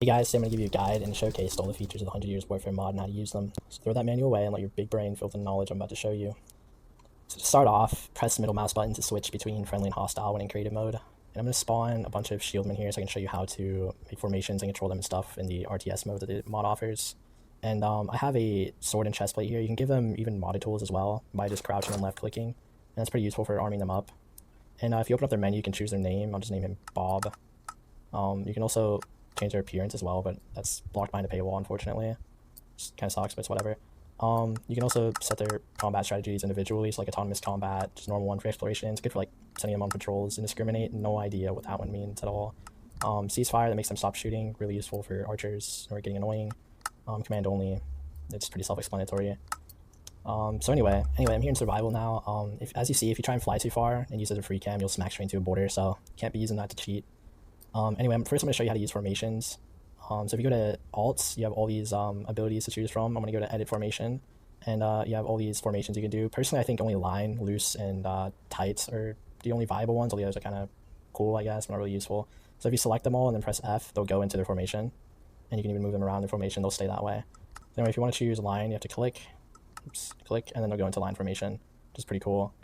Hey guys, today I'm going to give you a guide and showcase all the features of the 100 Years Warfare mod and how to use them. So throw that manual away and let your big brain fill the knowledge I'm about to show you. So to start off, press the middle mouse button to switch between friendly and hostile when in creative mode. And I'm going to spawn a bunch of shieldmen here so I can show you how to make formations and control them and stuff in the RTS mode that the mod offers. And I have a sword and chestplate here. You can give them even modded tools as well by just crouching and left clicking. And that's pretty useful for arming them up. And if you open up their menu, you can choose their name. I'll just name him Bob. You can also change their appearance as well, but that's blocked behind a paywall, unfortunately. Just kind of sucks, but it's whatever. You can also set their combat strategies individually, so like autonomous combat, just normal one for exploration. It's good for like sending them on patrols. Indiscriminate, no idea what that one means at all. Ceasefire, that makes them stop shooting, really useful for archers who are getting annoying. Command only, it's pretty self-explanatory. So anyway, I'm here in survival now. As you see, if you try and fly too far and use it as a free cam, you'll smack straight into a border, so can't be using that to cheat. Anyway, first I'm going to show you how to use formations. So if you go to Alt, you have all these abilities to choose from. I'm going to go to Edit Formation, and you have all these formations you can do. Personally, I think only line, loose, and tight are the only viable ones. All the others are kind of cool, I guess, but not really useful. So if you select them all and then press F, they'll go into their formation, and you can even move them around their formation. They'll stay that way. So anyway, if you want to choose line, you have to click, and then they'll go into line formation, which is pretty cool.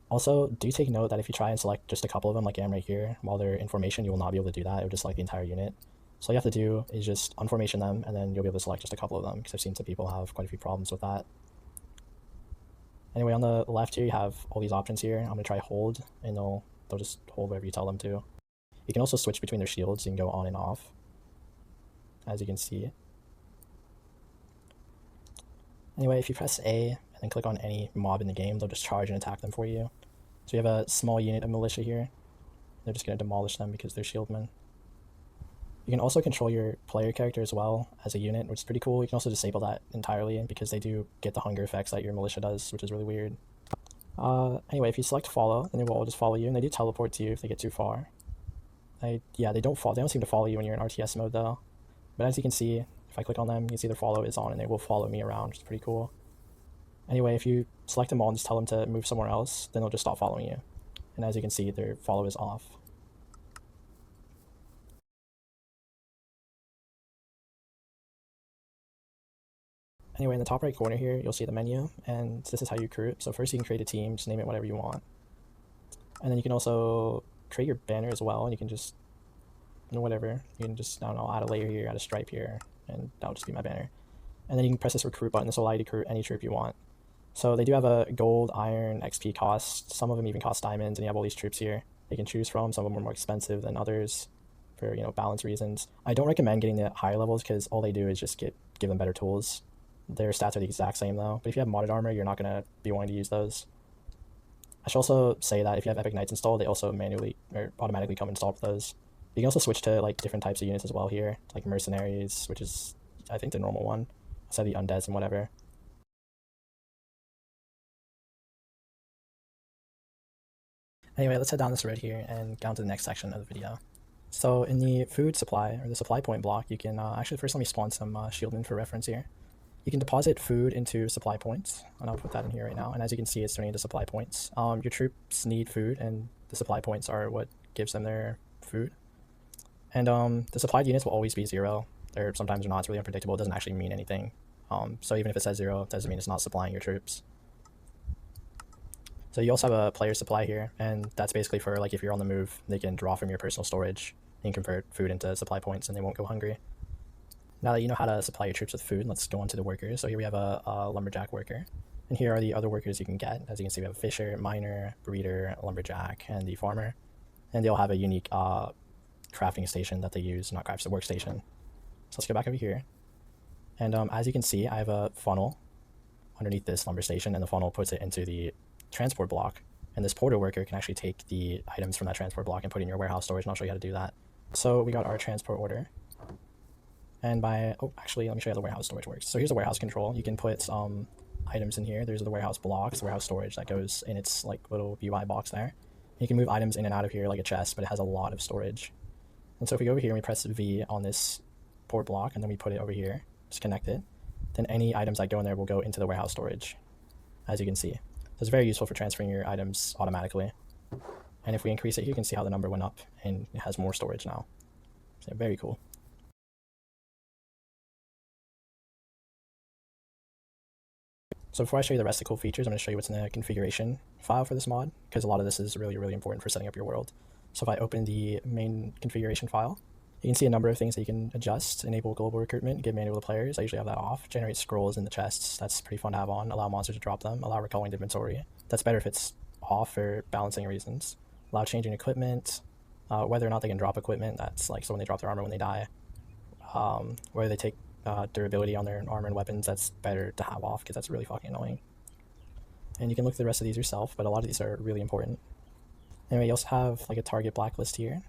Also, do take note that if you try and select just a couple of them, like I am right here, while they're in formation, you will not be able to do that. It will just select the entire unit. So all you have to do is just unformation them, and then you'll be able to select just a couple of them, because I've seen some people have quite a few problems with that. Anyway, on the left here, you have all these options here. I'm going to try hold, and they'll just hold wherever you tell them to. You can also switch between their shields. You can go on and off, as you can see. Anyway, if you press A and then click on any mob in the game, they'll just charge and attack them for you. So you have a small unit of militia here. They're just going to demolish them because they're shieldmen. You can also control your player character as well as a unit, which is pretty cool. You can also disable that entirely because they do get the hunger effects that your militia does, which is really weird. Anyway, if you select follow, then they will all just follow you, and they do teleport to you if they get too far. They don't seem to follow you when you're in RTS mode though. But as you can see, if I click on them, you can see their follow is on and they will follow me around, which is pretty cool. Anyway, if you select them all and just tell them to move somewhere else, then they'll just stop following you. And as you can see, their follow is off. Anyway, in the top right corner here, you'll see the menu, and this is how you recruit. So first you can create a team, just name it whatever you want. And then you can also create your banner as well, and you can just, whatever. You can just, I don't know, add a layer here, add a stripe here, and that'll just be my banner. And then you can press this recruit button. This will allow you to recruit any troop you want. So they do have a gold, iron, XP cost. Some of them even cost diamonds, and you have all these troops here they can choose from. Some of them are more expensive than others for, balance reasons. I don't recommend getting the higher levels because all they do is just give them better tools. Their stats are the exact same though, but if you have modded armor, you're not going to be wanting to use those. I should also say that if you have Epic Knights installed, they also manually or automatically come installed with those. You can also switch to like different types of units as well here, like mercenaries, which is I think the normal one, instead of the undeads and whatever. Anyway, let's head down this road here and down to the next section of the video. So in the food supply, or the supply point block, you can actually first let me spawn some shieldmen for reference here. You can deposit food into supply points, and I'll put that in here right now. And as you can see, it's turning into supply points. Your troops need food, and the supply points are what gives them their food. And the supplied units will always be 0. They're sometimes not. It's really unpredictable. It doesn't actually mean anything. So even if it says 0, it doesn't mean it's not supplying your troops. So you also have a player supply here, and that's basically for like if you're on the move, they can draw from your personal storage and convert food into supply points, and they won't go hungry. Now that you know how to supply your troops with food, let's go on to the workers. So here we have a lumberjack worker, and here are the other workers you can get. As you can see, we have a fisher, miner, breeder, lumberjack, and the farmer, and they all have a unique crafting station that they use, not crafts, the workstation. So let's go back over here, and as you can see, I have a funnel underneath this lumber station, and the funnel puts it into the transport block, and this porter worker can actually take the items from that transport block and put it in your warehouse storage, and I'll show you how to do that. So we got our transport order, and actually let me show you how the warehouse storage works. So here's the warehouse control. You can put some items in here. There's the warehouse blocks, the warehouse storage that goes in its like little UI box there. And you can move items in and out of here like a chest, but it has a lot of storage. And so if we go over here and we press V on this port block, and then we put it over here, just connect it, then any items that go in there will go into the warehouse storage, as you can see. So it's very useful for transferring your items automatically. And if we increase it, you can see how the number went up and it has more storage now. So very cool. So before I show you the rest of the cool features, I'm going to show you what's in the configuration file for this mod, because a lot of this is really, really important for setting up your world. So if I open the main configuration file, you can see a number of things that you can adjust: enable global recruitment, give manual to players. I usually have that off. Generate scrolls in the chests. That's pretty fun to have on. Allow monsters to drop them. Allow recalling to inventory. That's better if it's off for balancing reasons. Allow changing equipment. Whether or not they can drop equipment, that's like so when they drop their armor when they die. Whether they take durability on their armor and weapons, that's better to have off because that's really fucking annoying. And you can look at the rest of these yourself, but a lot of these are really important. Anyway, you also have like a target blacklist here.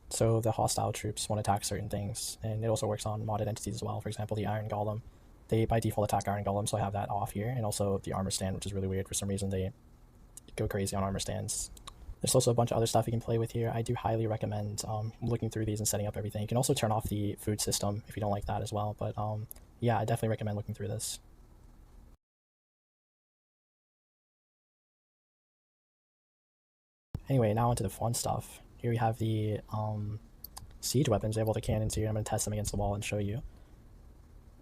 So the hostile troops won't attack certain things, and it also works on modded entities as well. For example, the Iron Golem, they by default attack Iron Golem, so I have that off here. And also the armor stand, which is really weird. For some reason, they go crazy on armor stands. There's also a bunch of other stuff you can play with here. I do highly recommend looking through these and setting up everything. You can also turn off the food system if you don't like that as well. But yeah, I definitely recommend looking through this. Anyway, now onto the fun stuff. Here we have the siege weapons. We have all the cannons here. I'm going to test them against the wall and show you.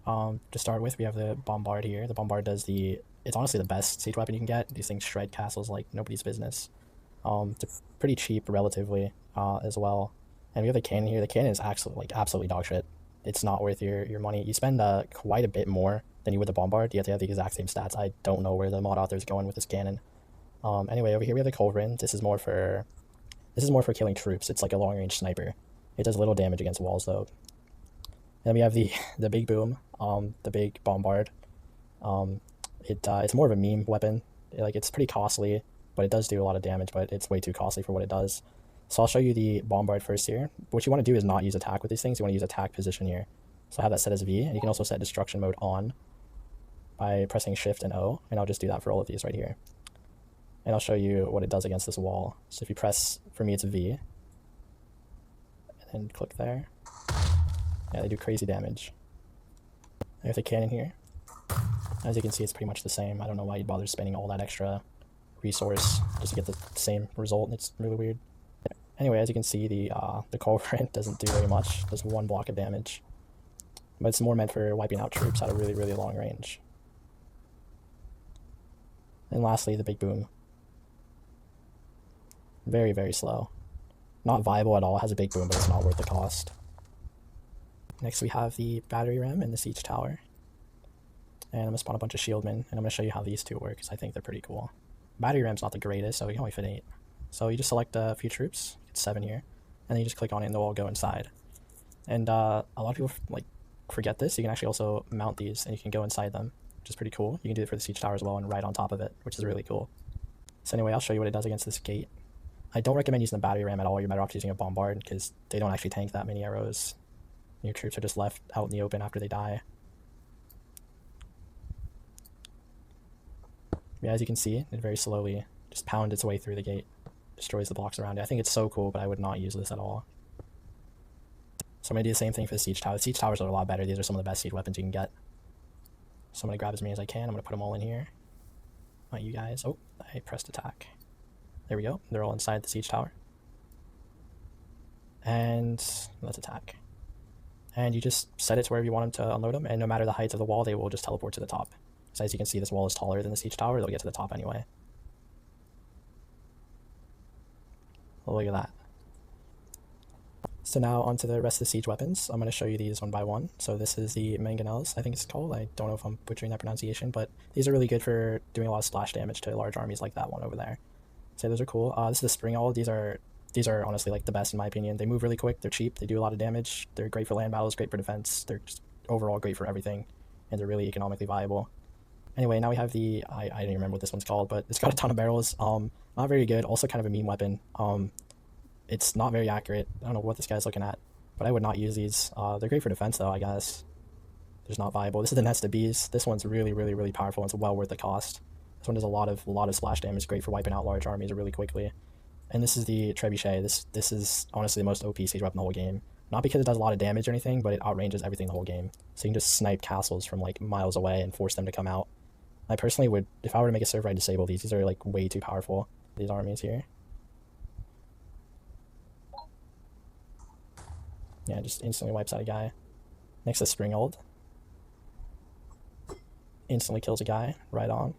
To start with, we have the Bombard here. The Bombard does it's honestly the best siege weapon you can get. These things shred castles like nobody's business. They're pretty cheap relatively as well. And we have the cannon here. The cannon is absolutely dog shit. It's not worth your money. You spend quite a bit more than you would the Bombard. You have to have the exact same stats. I don't know where the mod author is going with this cannon. Anyway, over here we have the Culverin. This is more for killing troops. It's like a long range sniper. It does little damage against walls though. And then we have the big boom, the big Bombard. It's more of a meme weapon. It's pretty costly, but it does do a lot of damage, but it's way too costly for what it does. So I'll show you the Bombard first here. What you want to do is not use attack with these things. You want to use attack position here. So I have that set as V, and you can also set destruction mode on by pressing Shift and O, and I'll just do that for all of these right here. And I'll show you what it does against this wall. So if you press, for me it's V, and then click there. Yeah, they do crazy damage. I have the cannon here. As you can see, it's pretty much the same. I don't know why you'd bother spending all that extra resource just to get the same result. It's really weird. Anyway, as you can see, the Culverin doesn't do very much. Does one block of damage. But it's more meant for wiping out troops at a really, really long range. And lastly, the big boom. Very, very slow. Not viable at all. It has a big boom, but it's not worth the cost. Next we have the battery ram and the siege tower. And I'm going to spawn a bunch of shieldmen, and I'm going to show you how these two work, because I think they're pretty cool. Battery ram's not the greatest, so you can only fit 8. So you just select a few troops, it's 7 here, and then you just click on it and they'll all go inside. And a lot of people forget this. You can actually also mount these, and you can go inside them, which is pretty cool. You can do it for the siege tower as well and right on top of it, which is really cool. So anyway, I'll show you what it does against this gate. I don't recommend using the battery ram at all. You're better off using a Bombard, because they don't actually tank that many arrows. Your troops are just left out in the open after they die. Yeah, as you can see, it very slowly just pounds its way through the gate, destroys the blocks around it. I think it's so cool, but I would not use this at all. So I'm going to do the same thing for the siege tower. The siege towers are a lot better. These are some of the best siege weapons you can get. So I'm going to grab as many as I can. I'm going to put them all in here. Not you guys. Oh, I pressed attack. There we go. They're all inside the siege tower. And let's attack. And you just set it to wherever you want them to unload them, and no matter the height of the wall, they will just teleport to the top. So as you can see, this wall is taller than the siege tower. They'll get to the top anyway. Well, look at that. So now onto the rest of the siege weapons. I'm going to show you these one by one. So this is the mangonels, I think it's called. I don't know if I'm butchering that pronunciation, but these are really good for doing a lot of splash damage to large armies like that one over there. So those are cool. This is the spring owl. These are honestly like the best in my opinion. They move really quick. They're cheap. They do a lot of damage. They're great for land battles, great for defense. They're just overall great for everything, and they're really economically viable. Anyway, now we have the, I don't even remember what this one's called, but it's got a ton of barrels. Not very good. Also kind of a meme weapon. It's not very accurate. I don't know what this guy's looking at, but I would not use these. They're great for defense though, I guess. They're just not viable. This is the Nest of Bees. This one's really, really, really powerful. It's well worth the cost. This one does a lot of splash damage. Great for wiping out large armies really quickly. And this is the Trebuchet. This is honestly the most OP siege weapon in the whole game. Not because it does a lot of damage or anything, but it outranges everything in the whole game. So you can just snipe castles from like miles away and force them to come out. I personally would, if I were to make a server, I'd disable these. These are like way too powerful, these armies here. Yeah, just instantly wipes out a guy. Next is Springold. Instantly kills a guy, right on.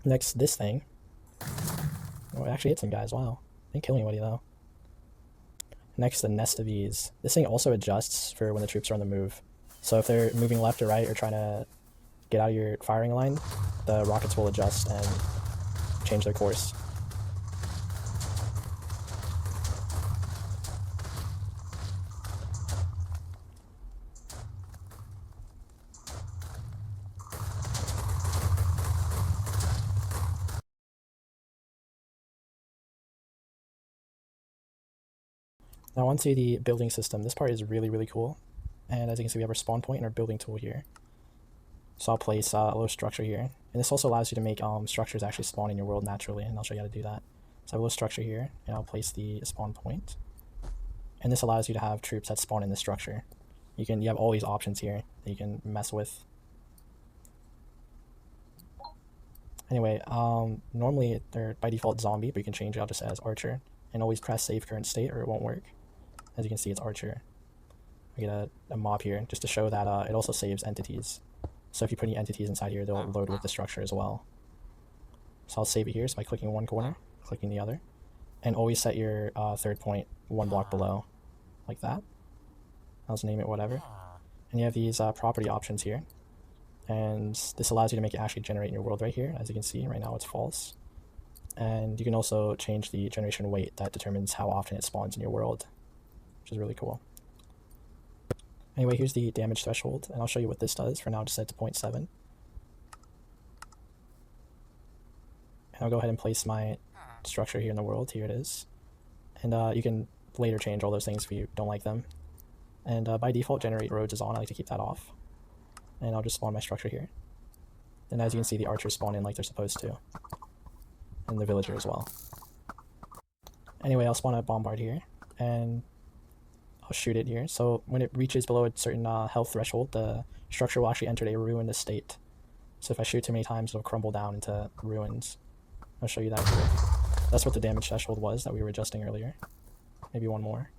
Next, this thing. Oh, it actually hit some guys, wow. Didn't kill anybody though. Next, the nest of these. This thing also adjusts for when the troops are on the move. So if they're moving left or right or trying to get out of your firing line, the rockets will adjust and change their course. Now onto the building system. This part is really, really cool. And as you can see, we have our spawn point and our building tool here. So I'll place a little structure here. And this also allows you to make structures actually spawn in your world naturally, and I'll show you how to do that. So I have a little structure here, and I'll place the spawn point. And this allows you to have troops that spawn in the structure. You have all these options here that you can mess with. Anyway, normally they're by default zombie, but you can change it out just as archer. And always press save current state or it won't work. As you can see, it's archer. I get a mob here just to show that it also saves entities. So if you put any entities inside here, they'll load with the structure as well. So I'll save it here, so by clicking one corner, clicking the other. And always set your third point one block below, like that. I'll just name it whatever. And you have these property options here. And this allows you to make it actually generate in your world right here. As you can see, right now it's false. And you can also change the generation weight that determines how often it spawns in your world, which is really cool. Anyway, here's the damage threshold, and I'll show you what this does. For now, just set to 0.7. And I'll go ahead and place my structure here in the world. Here it is. And you can later change all those things if you don't like them. And by default, generate roads is on. I like to keep that off. And I'll just spawn my structure here. And as you can see, the archers spawn in like they're supposed to. And the villager as well. Anyway, I'll spawn a bombard here. And I'll shoot it here. So when it reaches below a certain health threshold, the structure will actually enter a ruinous state. So if I shoot too many times, it'll crumble down into ruins. I'll show you that here. That's what the damage threshold was that we were adjusting earlier. Maybe one more.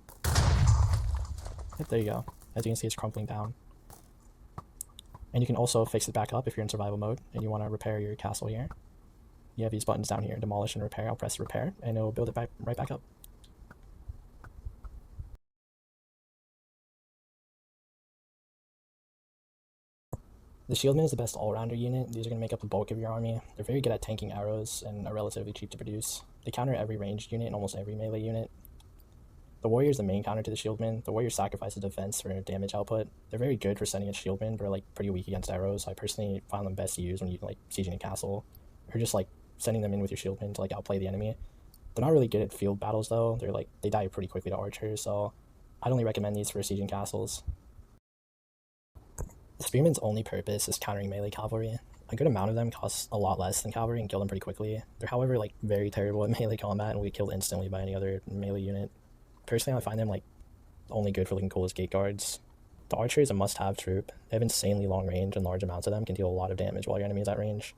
Yep, there you go. As you can see, it's crumbling down. And you can also fix it back up if you're in survival mode and you want to repair your castle here. You have these buttons down here, demolish and repair. I'll press repair and it'll build it right back up. The Shieldman is the best all-rounder unit. These are going to make up the bulk of your army. They're very good at tanking arrows and are relatively cheap to produce. They counter every ranged unit and almost every melee unit. The Warrior is the main counter to the Shieldman. The Warrior sacrifices defense for damage output. They're very good for sending a Shieldman, but are like pretty weak against arrows. So I personally find them best to use when you like sieging a castle, or just like sending them in with your Shieldman to like outplay the enemy. They're not really good at field battles though. They die pretty quickly to archers, so I'd only recommend these for sieging castles. The Spearman's only purpose is countering melee cavalry. A good amount of them cost a lot less than cavalry and kill them pretty quickly. They're however like very terrible at melee combat and will be killed instantly by any other melee unit. Personally, I find them like only good for looking cool as gate guards. The archer is a must-have troop. They have insanely long range and large amounts of them can deal a lot of damage while your enemy is at range.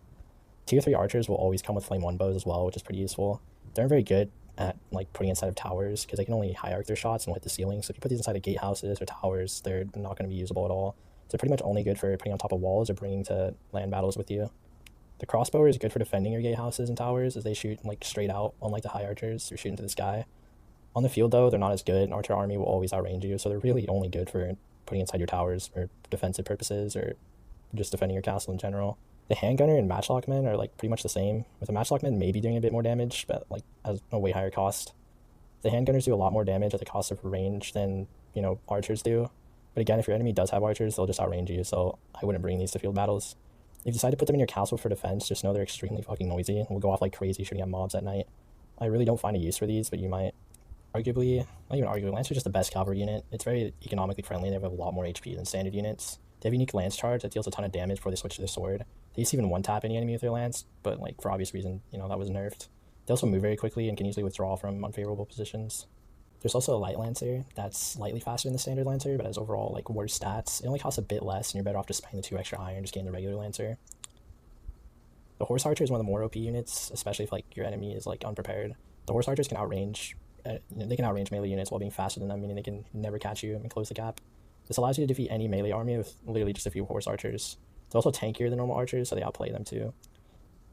Tier 3 archers will always come with flame 1 bows as well, which is pretty useful. They're very good at like putting inside of towers because they can only high arc their shots and hit the ceiling. So if you put these inside of gatehouses or towers, they're not going to be usable at all. They're pretty much only good for putting on top of walls or bringing to land battles with you. The crossbow is good for defending your gatehouses and towers as they shoot like straight out, unlike the high archers who shoot into the sky. On the field though, they're not as good. An archer army will always outrange you, so they're really only good for putting inside your towers or defensive purposes or just defending your castle in general. The handgunner and matchlockmen are like pretty much the same, with the matchlockmen maybe doing a bit more damage, but like at a way higher cost. The handgunners do a lot more damage at the cost of range than, archers do. But again, if your enemy does have archers, they'll just outrange you, so I wouldn't bring these to field battles. If you decide to put them in your castle for defense, just know they're extremely fucking noisy and will go off like crazy shooting at mobs at night. I really don't find a use for these, but you might. Arguably, not even arguably, Lancer is just the best cavalry unit. It's very economically friendly, and they have a lot more HP than standard units. They have a unique lance charge that deals a ton of damage before they switch to their sword. They used to even one-tap any enemy with their lance, but like for obvious reason, that was nerfed. They also move very quickly and can easily withdraw from unfavorable positions. There's also a light lancer that's slightly faster than the standard lancer, but has overall like worse stats. It only costs a bit less, and you're better off just spending the 2 extra iron just getting the regular lancer. The horse archer is one of the more OP units, especially if like your enemy is like unprepared. The horse archers can outrange. They can outrange melee units while being faster than them, meaning they can never catch you and close the gap. This allows you to defeat any melee army with literally just a few horse archers. They're also tankier than normal archers, so they outplay them too.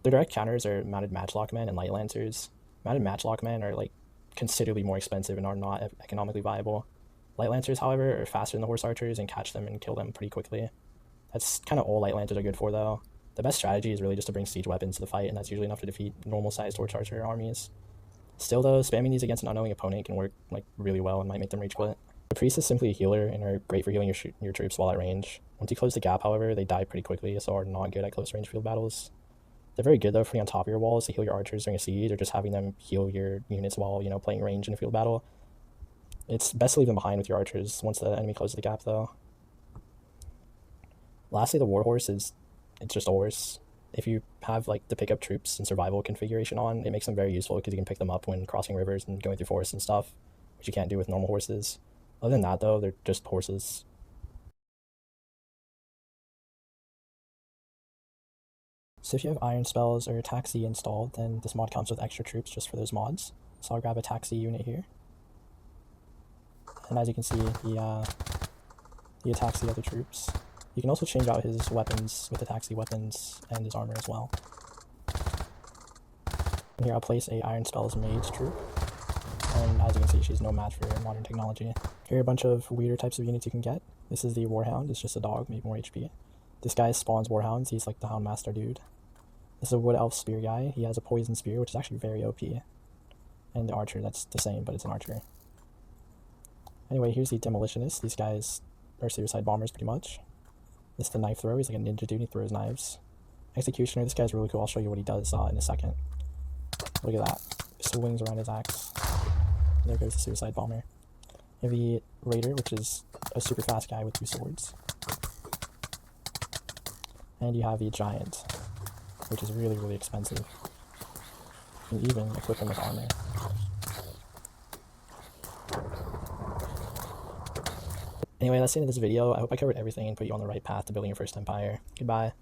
Their direct counters are mounted matchlock men and light lancers. Mounted matchlock men are like considerably more expensive and are not economically viable. Light lancers, however, are faster than the horse archers and catch them and kill them pretty quickly. That's kind of all light lancers are good for, though. The best strategy is really just to bring siege weapons to the fight, and that's usually enough to defeat normal-sized horse archer armies. Still, though, spamming these against an unknowing opponent can work like really well and might make them rage quit. The priest is simply a healer and are great for healing your troops while at range. Once you close the gap, however, they die pretty quickly, so are not good at close range field battles. They're very good though for being on top of your walls to heal your archers during a siege, or just having them heal your units while playing range in a field battle. It's best to leave them behind with your archers once the enemy closes the gap, though. Lastly, the warhorse it's just a horse. If you have like the pickup troops and survival configuration on, it makes them very useful because you can pick them up when crossing rivers and going through forests and stuff, which you can't do with normal horses. Other than that, though, they're just horses. So if you have iron spells or taxi installed, then this mod comes with extra troops just for those mods. So I'll grab a taxi unit here. And as you can see, he attacks the other troops. You can also change out his weapons with the taxi weapons and his armor as well. And here I'll place a Iron Spells Mage troop. And as you can see, she's no match for modern technology. Here are a bunch of weirder types of units you can get. This is the Warhound, it's just a dog, maybe more HP. This guy spawns Warhounds, he's like the Houndmaster dude. This is a Wood Elf Spear guy, he has a Poison Spear, which is actually very OP. And the Archer, that's the same, but it's an Archer. Anyway, here's the Demolitionist. These guys are suicide bombers pretty much. This is the Knife Thrower, he's like a ninja dude, he throws knives. Executioner, this guy's really cool, I'll show you what he does in a second. Look at that, swings around his axe. There goes the suicide bomber. You have the Raider, which is a super fast guy with 2 swords. And you have the Giant, which is really, really expensive. You can even equip him with armor. Anyway, that's the end of this video. I hope I covered everything and put you on the right path to building your first empire. Goodbye.